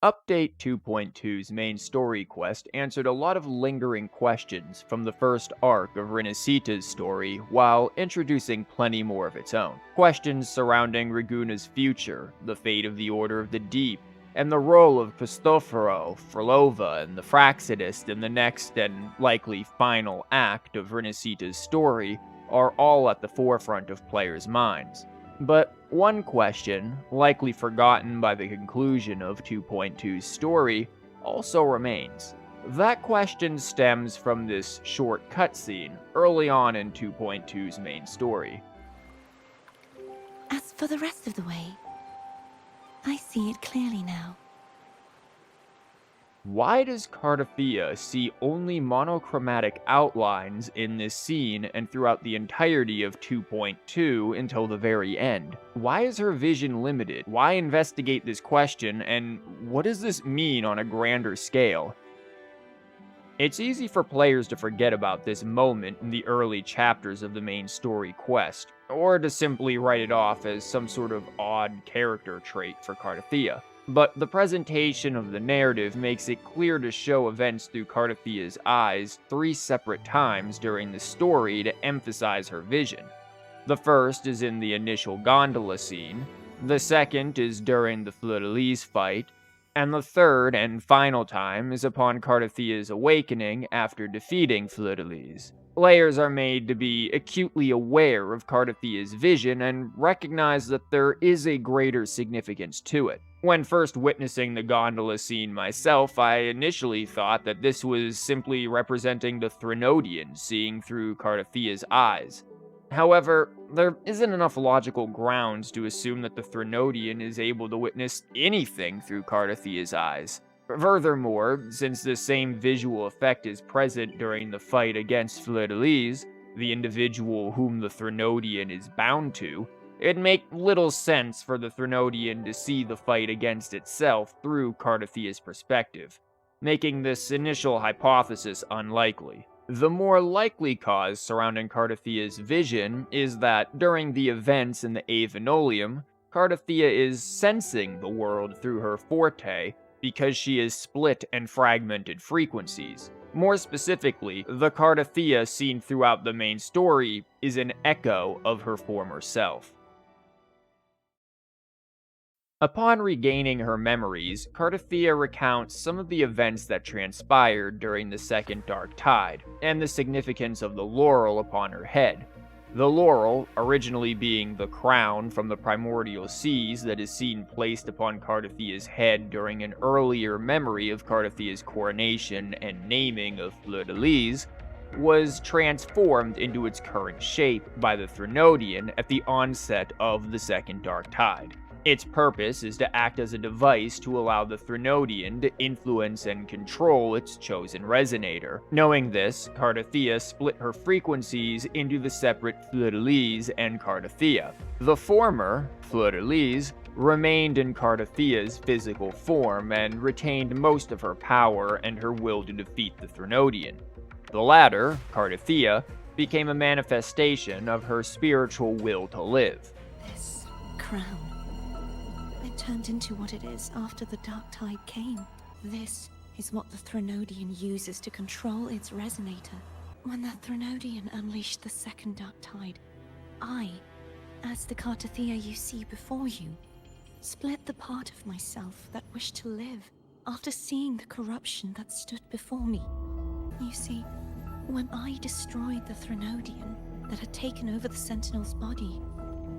Update 2.2's main story quest answered a lot of lingering questions from the first arc of rinascita's story, while introducing plenty more of its own. Questions surrounding Raguna's future, the fate of the Order of the Deep, and the role of Cristoforo, Frolova, and the Fraxidist in the next and likely final act of rinascita's story are all at the forefront of players' minds. But one question, likely forgotten by the conclusion of 2.2's story, also remains. That question stems from this short cutscene early on in 2.2's main story. As for the rest of the way, I see it clearly now. Why does Cartethyia see only monochromatic outlines in this scene and throughout the entirety of 2.2 until the very end? Why is her vision limited? Why investigate this question, and what does this mean on a grander scale? It's easy for players to forget about this moment in the early chapters of the main story quest, or to simply write it off as some sort of odd character trait for Cartethyia. But the presentation of the narrative makes it clear to show events through Cartethyia's eyes 3 separate times during the story to emphasize her vision. The first is in the initial gondola scene, the second is during the Fleur-de-Lis fight, and the third and final time is upon Cartethyia's awakening after defeating Fleur-de-Lis. Players are made to be acutely aware of Cartethyia's vision and recognize that there is a greater significance to it. When first witnessing the gondola scene myself, I initially thought that this was simply representing the Threnodian seeing through Cartethyia's eyes. However, there isn't enough logical grounds to assume that the Threnodian is able to witness anything through Cartethyia's eyes. Furthermore, since the same visual effect is present during the fight against Fleur-de-Lis, the individual whom the Threnodian is bound to, it'd make little sense for the Threnodian to see the fight against itself through Cartethyia's perspective, making this initial hypothesis unlikely. The more likely cause surrounding Cartethyia's vision is that during the events in the Avinoleum, Cartethyia is sensing the world through her forte because she is split and fragmented frequencies. More specifically, the Cartethyia seen throughout the main story is an echo of her former self. Upon regaining her memories, Cartethyia recounts some of the events that transpired during the Second Dark Tide, and the significance of the laurel upon her head. The laurel, originally being the crown from the primordial seas that is seen placed upon Cartethyia's head during an earlier memory of Cartethyia's coronation and naming of Fleur-de-Lis, was transformed into its current shape by the Threnodian at the onset of the Second Dark Tide. Its purpose is to act as a device to allow the Threnodian to influence and control its chosen resonator. Knowing this, Cartethyia split her frequencies into the separate Fleur-de-Lis and Cartethyia. The former, Fleur-de-Lis, remained in Cartethyia's physical form and retained most of her power and her will to defeat the Threnodian. The latter, Cartethyia, became a manifestation of her spiritual will to live. This crown. It turned into what it is after the Dark Tide came. This is what the Threnodian uses to control its resonator. When the Threnodian unleashed the Second Dark Tide, I, as the Cartethyia you see before you, split the part of myself that wished to live after seeing the corruption that stood before me. You see, when I destroyed the Threnodian that had taken over the Sentinel's body,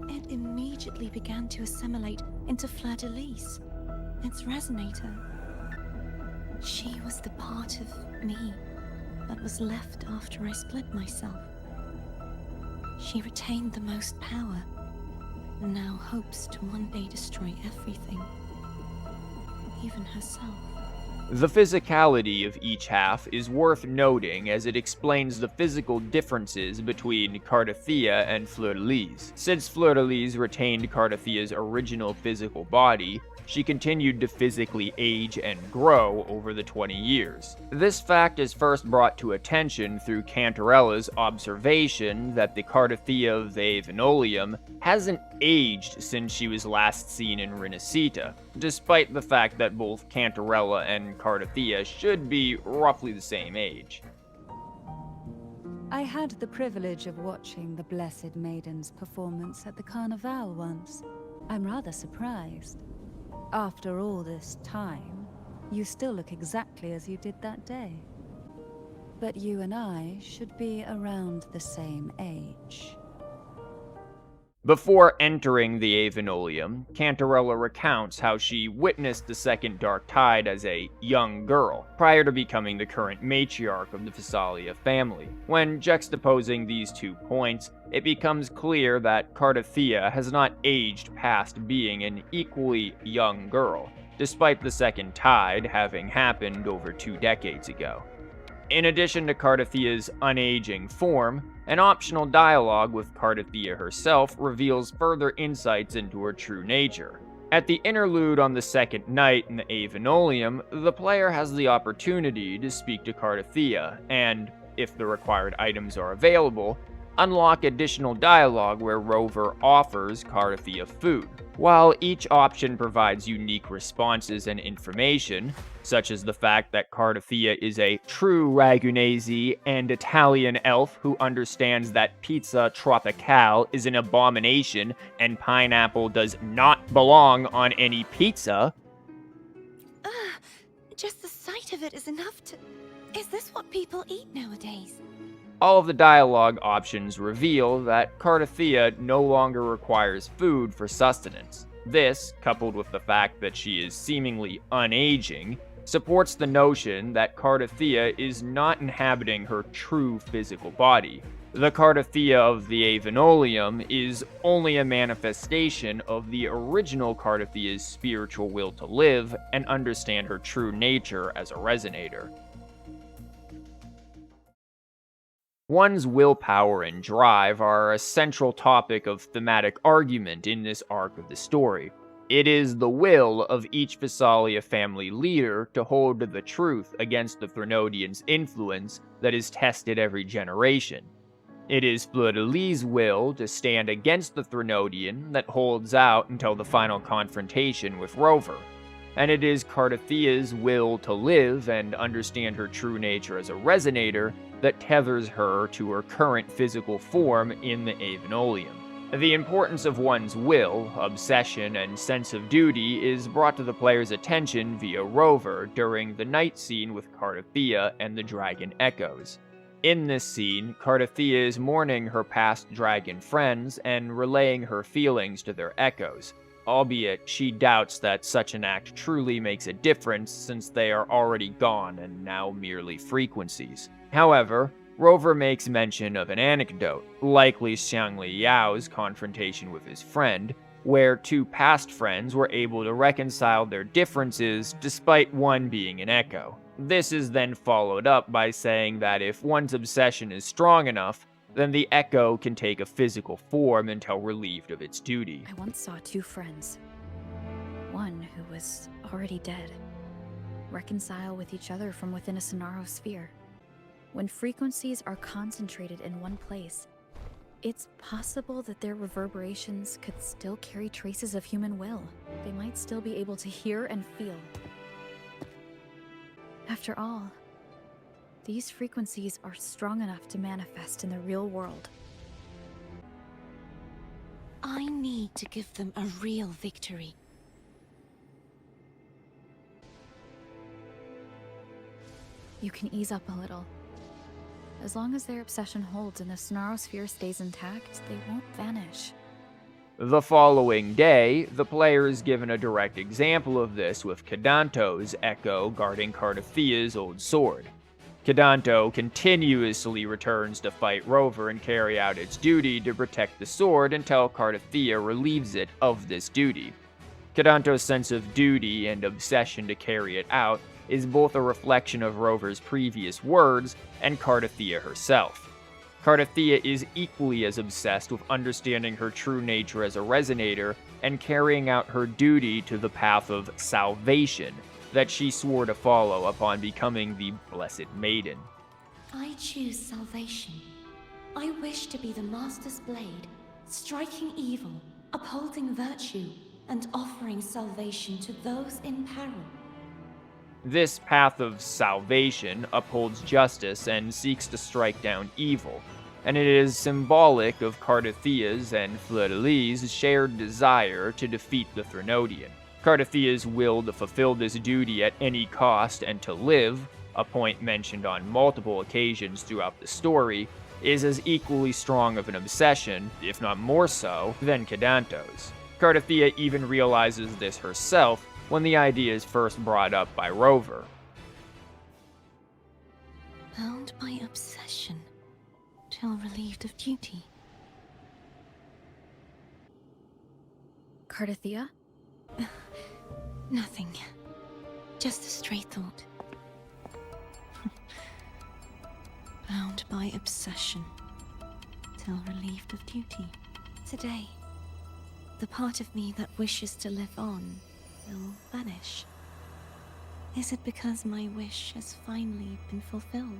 it immediately began to assimilate into Fleur-de-Lis, its resonator. She was the part of me that was left after I split myself. She retained the most power, and now hopes to one day destroy everything, even herself. The physicality of each half is worth noting as it explains the physical differences between Cartethyia and Fleur-de-Lis. Since Fleur-de-Lis retained Cartethyia's original physical body, she continued to physically age and grow over the 20 years. This fact is first brought to attention through Cantarella's observation that the Cartethyia of the Avinoleum hasn't aged since she was last seen in Rinascita, despite the fact that both Cantarella and Cartethyia should be roughly the same age. I had the privilege of watching the Blessed Maiden's performance at the Carnival once. I'm rather surprised. After all this time, you still look exactly as you did that day. But you and I should be around the same age. Before entering the Avinoleum, Cantarella recounts how she witnessed the Second Dark Tide as a young girl, prior to becoming the current matriarch of the Physalia family. When juxtaposing these 2 points, it becomes clear that Cartethyia has not aged past being an equally young girl, despite the Second Tide having happened over 2 decades ago. In addition to Cartethyia's unaging form, an optional dialogue with Cartethyia herself reveals further insights into her true nature. At the interlude on the second night in the Avinoleum, the player has the opportunity to speak to Cartethyia, and, if the required items are available, unlock additional dialogue where Rover offers Cartethyia food. While each option provides unique responses and information, such as the fact that Cartethyia is a true Ragunese and Italian elf who understands that pizza tropicale is an abomination and pineapple does not belong on any pizza. Just the sight of it is enough to... Is this what people eat nowadays? All of the dialogue options reveal that Cartethyia no longer requires food for sustenance. This, coupled with the fact that she is seemingly unaging, supports the notion that Cartethyia is not inhabiting her true physical body. The Cartethyia of the Avinoleum is only a manifestation of the original Cartethyia's spiritual will to live and understand her true nature as a resonator. One's willpower and drive are a central topic of thematic argument in this arc of the story. It is the will of each Physalia family leader to hold to the truth against the Threnodian's influence that is tested every generation. It is Fleur-de-Lis's will to stand against the Threnodian that holds out until the final confrontation with Rover. And it is Cartethyia's will to live and understand her true nature as a resonator that tethers her to her current physical form in the Avinoleum. The importance of one's will, obsession, and sense of duty is brought to the player's attention via Rover during the night scene with Cartethyia and the dragon echoes. In this scene, Cartethyia is mourning her past dragon friends and relaying her feelings to their echoes, albeit she doubts that such an act truly makes a difference since they are already gone and now merely frequencies. However, Rover makes mention of an anecdote, likely Xiangli Yao's confrontation with his friend, where 2 past friends were able to reconcile their differences despite one being an echo. This is then followed up by saying that if one's obsession is strong enough, then the echo can take a physical form until relieved of its duty. I once saw 2 friends. One who was already dead. Reconcile with each other from within a Sonaro sphere. When frequencies are concentrated in one place, it's possible that their reverberations could still carry traces of human will. They might still be able to hear and feel. After all, these frequencies are strong enough to manifest in the real world. I need to give them a real victory. You can ease up a little. As long as their obsession holds and the Sonaro sphere stays intact, they won't vanish. The following day, the player is given a direct example of this with Cadanto's echo guarding Cartethia's old sword. Cadanto continuously returns to fight Rover and carry out its duty to protect the sword until Cartethyia relieves it of this duty. Cadanto's sense of duty and obsession to carry it out is both a reflection of Rover's previous words and Cartethyia herself. Cartethyia is equally as obsessed with understanding her true nature as a resonator and carrying out her duty to the path of salvation that she swore to follow upon becoming the Blessed Maiden. I choose salvation. I wish to be the Master's blade, striking evil, upholding virtue and offering salvation to those in peril. This path of salvation upholds justice and seeks to strike down evil, and it is symbolic of Cartethia's and Fleur-de-Lis's shared desire to defeat the Threnodian. Cartethia's will to fulfill this duty at any cost and to live, a point mentioned on multiple occasions throughout the story, is as equally strong of an obsession, if not more so, than Cadanto's. Cartethyia even realizes this herself when the idea is first brought up by Rover. Bound by obsession, till relieved of duty. Cartethyia? Nothing. Just a stray thought. Bound by obsession, till relieved of duty. Today, the part of me that wishes to live on will vanish. Is it because my wish has finally been fulfilled?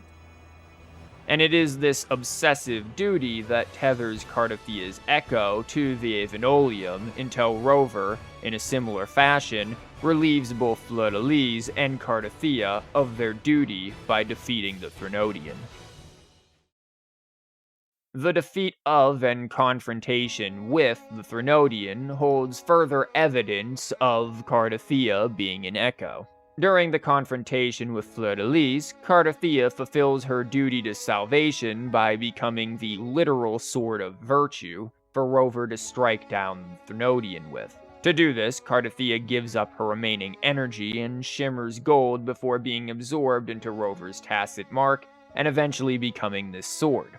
And it is this obsessive duty that tethers Cartethia's echo to the Avinoleum until Rover, in a similar fashion, relieves both Fleur-de-Lis and Cartethyia of their duty by defeating the Threnodian. The defeat of and confrontation with the Threnodian holds further evidence of Cartethyia being an echo. During the confrontation with Fleur-de-Lis, Cartethyia fulfills her duty to salvation by becoming the literal sword of virtue for Rover to strike down the Threnodian with. To do this, Cartethyia gives up her remaining energy and shimmers gold before being absorbed into Rover's tacit mark and eventually becoming this sword.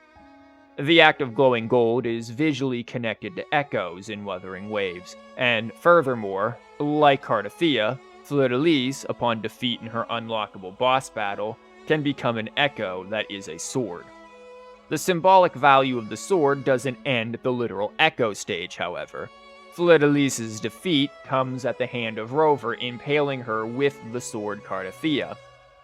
The act of glowing gold is visually connected to echoes in Wuthering Waves, and furthermore, like Cartethyia, Fleur-de-Lis, upon defeat in her unlockable boss battle, can become an echo that is a sword. The symbolic value of the sword doesn't end at the literal echo stage, however. Fleur-de-Lis's defeat comes at the hand of Rover impaling her with the sword Cartethyia.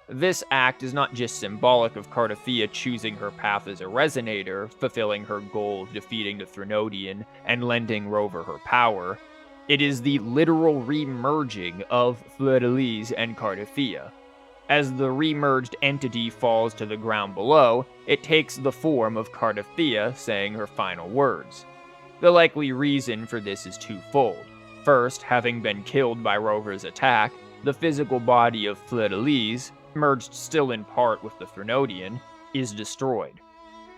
This act is not just symbolic of Cartethyia choosing her path as a resonator, fulfilling her goal of defeating the Threnodian and lending Rover her power. It is the literal remerging of Fleur-de-Lis and Cartethyia. As the remerged entity falls to the ground below, it takes the form of Cartethyia saying her final words. The likely reason for this is twofold. First, having been killed by Rover's attack, the physical body of Fleur-de-Lis, merged still in part with the Threnodian, is destroyed.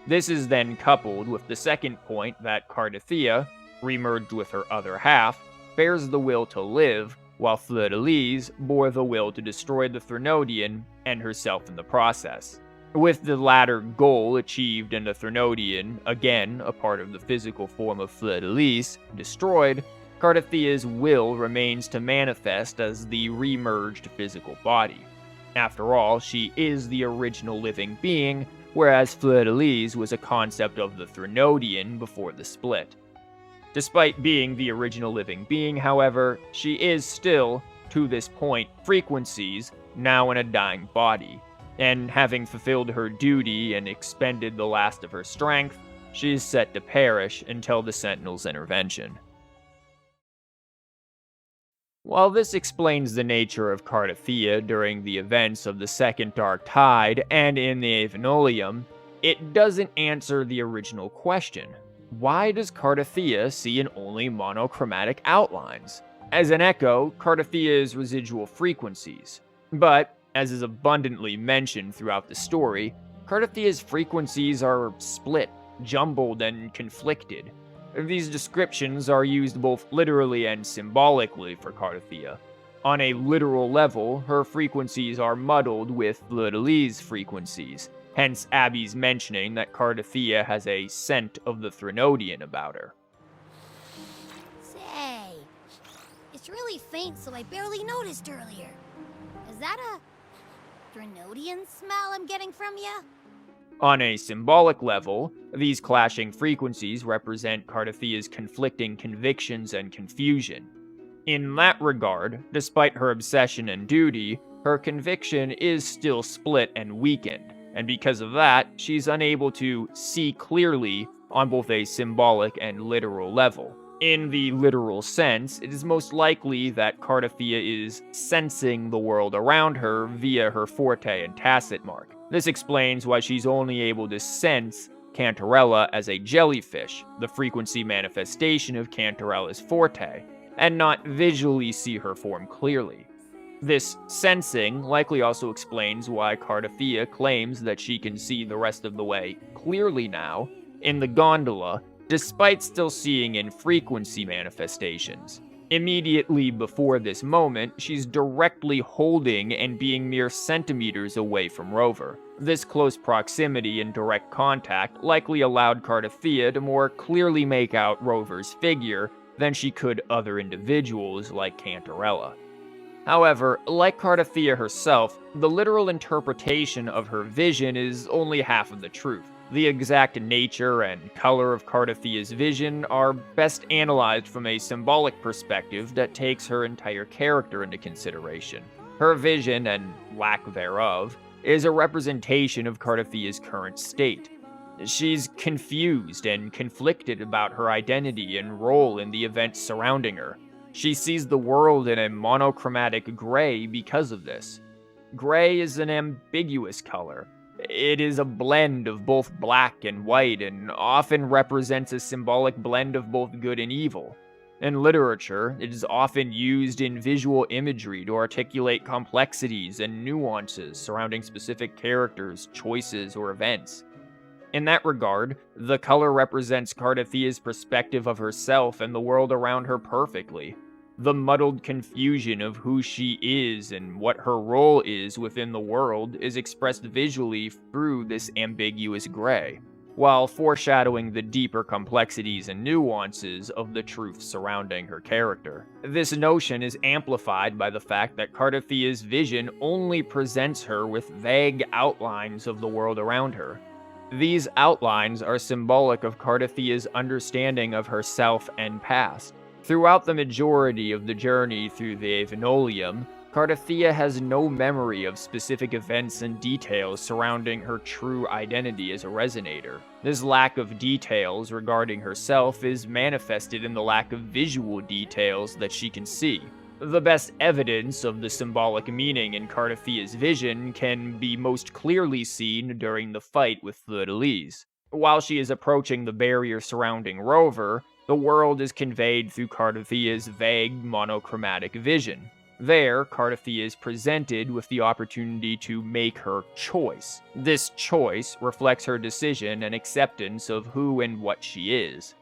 This is then coupled with the second point that Cartethyia, remerged with her other half, bears the will to live, while Fleur-de-Lis bore the will to destroy the Threnodian and herself in the process. With the latter goal achieved and the Threnodian, again a part of the physical form of Fleur-de-Lis, destroyed, Cartethyia's will remains to manifest as the remerged physical body. After all, she is the original living being, whereas Fleur-de-Lis was a concept of the Threnodian before the split. Despite being the original living being, however, she is still, to this point, frequencies, now in a dying body. And having fulfilled her duty and expended the last of her strength, she is set to perish until the Sentinel's intervention. While this explains the nature of Cartethyia during the events of the Second Dark Tide and in the Avinoleum, it doesn't answer the original question. Why does Cartethyia see in only monochromatic outlines? As an echo, Cartethyia is residual frequencies. But, as is abundantly mentioned throughout the story, Cartethia's frequencies are split, jumbled, and conflicted. These descriptions are used both literally and symbolically for Cartethyia. On a literal level, her frequencies are muddled with Fleur-de-Lis' frequencies, hence Abby's mentioning that Cartethyia has a scent of the Threnodian about her. Say, it's really faint, so I barely noticed earlier. Is that a Threnodian smell I'm getting from you? On a symbolic level, these clashing frequencies represent Cartethia's conflicting convictions and confusion. In that regard, despite her obsession and duty, her conviction is still split and weakened, and because of that, she's unable to see clearly on both a symbolic and literal level. In the literal sense, it is most likely that Cartethyia is sensing the world around her via her forte and tacit mark. This explains why she's only able to sense Cantarella as a jellyfish, the frequency manifestation of Cantarella's forte, and not visually see her form clearly. This sensing likely also explains why Cartethyia claims that she can see the rest of the way clearly now in the gondola, despite still seeing in frequency manifestations. Immediately before this moment, she's directly holding and being mere centimeters away from Rover. This close proximity and direct contact likely allowed Cartethyia to more clearly make out Rover's figure than she could other individuals like Cantarella. However, like Cartethyia herself, the literal interpretation of her vision is only half of the truth. The exact nature and color of Cartethyia's vision are best analyzed from a symbolic perspective that takes her entire character into consideration. Her vision, and lack thereof, is a representation of Cartethyia's current state. She's confused and conflicted about her identity and role in the events surrounding her. She sees the world in a monochromatic gray because of this. Gray is an ambiguous color. It is a blend of both black and white and often represents a symbolic blend of both good and evil. In literature, it is often used in visual imagery to articulate complexities and nuances surrounding specific characters, choices, or events. In that regard, the color represents Cartethyia's perspective of herself and the world around her perfectly. The muddled confusion of who she is and what her role is within the world is expressed visually through this ambiguous gray, while foreshadowing the deeper complexities and nuances of the truth surrounding her character. This notion is amplified by the fact that Cartethyia's vision only presents her with vague outlines of the world around her. These outlines are symbolic of Cartethyia's understanding of herself and past. Throughout the majority of the journey through the Avinoleum, Cartethyia has no memory of specific events and details surrounding her true identity as a resonator. This lack of details regarding herself is manifested in the lack of visual details that she can see. The best evidence of the symbolic meaning in Cartethyia's vision can be most clearly seen during the fight with Fleur-de-Lis. While she is approaching the barrier surrounding Rover, the world is conveyed through Cartethyia's vague monochromatic vision. There, Cartethyia is presented with the opportunity to make her choice. This choice reflects her decision and acceptance of who and what she is.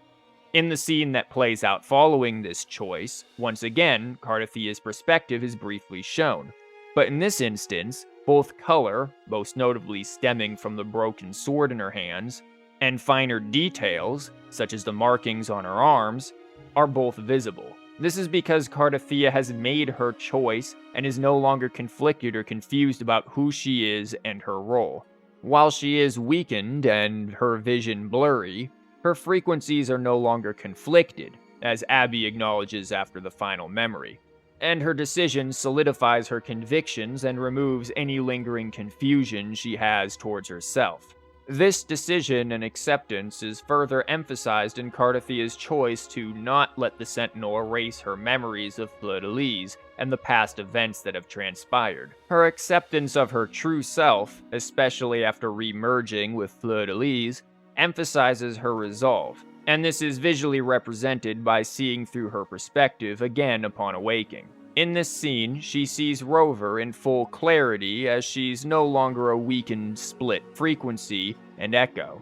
In the scene that plays out following this choice, once again, Cartethyia's perspective is briefly shown. But in this instance, both color, most notably stemming from the broken sword in her hands, and finer details, such as the markings on her arms, are both visible. This is because Cartethyia has made her choice and is no longer conflicted or confused about who she is and her role. While she is weakened and her vision blurry, her frequencies are no longer conflicted, as Abby acknowledges after the final memory. And her decision solidifies her convictions and removes any lingering confusion she has towards herself. This decision and acceptance is further emphasized in Cartethia's choice to not let the Sentinel erase her memories of Fleur-de-Lis and the past events that have transpired. Her acceptance of her true self, especially after re-merging with Fleur-de-Lis, emphasizes her resolve, and this is visually represented by seeing through her perspective again upon awaking. In this scene, she sees Rover in full clarity as she's no longer a weakened split frequency and echo.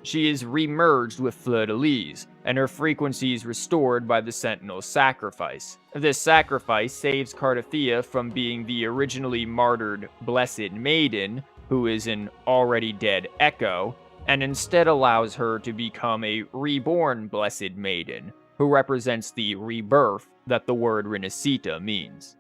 She is remerged with Fleur-de-Lis, and her frequencies restored by the Sentinel's sacrifice. This sacrifice saves Cartethyia from being the originally martyred Blessed Maiden, who is an already dead echo, and instead allows her to become a reborn Blessed Maiden, who represents the rebirth that the word rinascita means.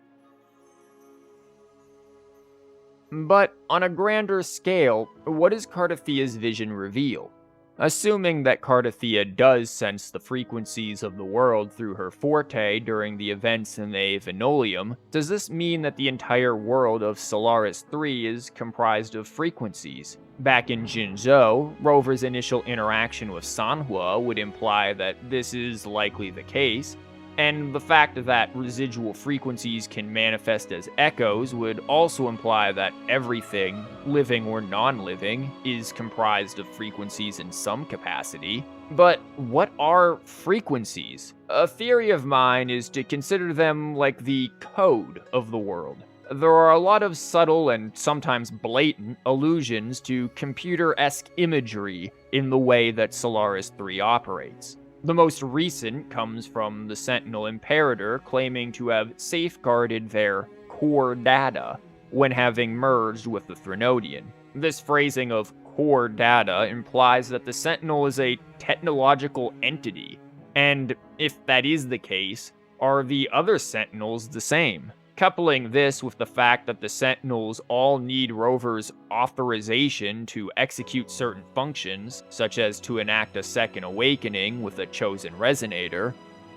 But on a grander scale, what does Cartethia's vision reveal? Assuming that Cartethyia does sense the frequencies of the world through her forte during the events in the Avinoleum, does this mean that the entire world of Solaris 3 is comprised of frequencies? Back in Jinzhou, Rover's initial interaction with Sanhua would imply that this is likely the case, and the fact that residual frequencies can manifest as echoes would also imply that everything, living or non-living, is comprised of frequencies in some capacity. But what are frequencies? A theory of mine is to consider them like the code of the world. There are a lot of subtle and sometimes blatant allusions to computer-esque imagery in the way that Solaris 3 operates. The most recent comes from the Sentinel Imperator claiming to have safeguarded their core data when having merged with the Threnodian. This phrasing of core data implies that the Sentinel is a technological entity, and if that is the case, are the other Sentinels the same? Coupling this with the fact that the Sentinels all need Rover's authorization to execute certain functions, such as to enact a second awakening with a chosen resonator,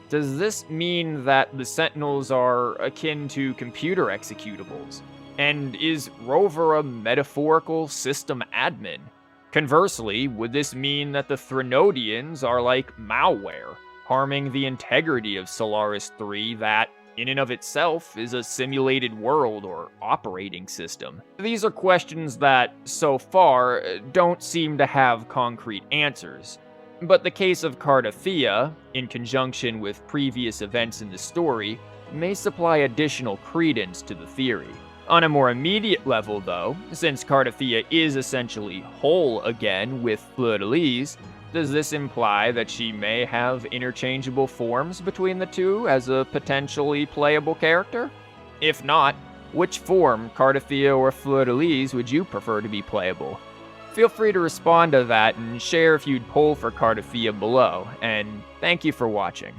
does this mean that the Sentinels are akin to computer executables? And is Rover a metaphorical system admin? Conversely, would this mean that the Threnodians are like malware, harming the integrity of Solaris 3 that, in and of itself, is a simulated world or operating system? These are questions that, so far, don't seem to have concrete answers. But the case of Cartethyia, in conjunction with previous events in the story, may supply additional credence to the theory. On a more immediate level, though, since Cartethyia is essentially whole again with Fleur-de-Lis, does this imply that she may have interchangeable forms between the two as a potentially playable character? If not, which form, Cartethyia or Fleur-de-Lis, would you prefer to be playable? Feel free to respond to that and share if you'd pull for Cartethyia below, and thank you for watching.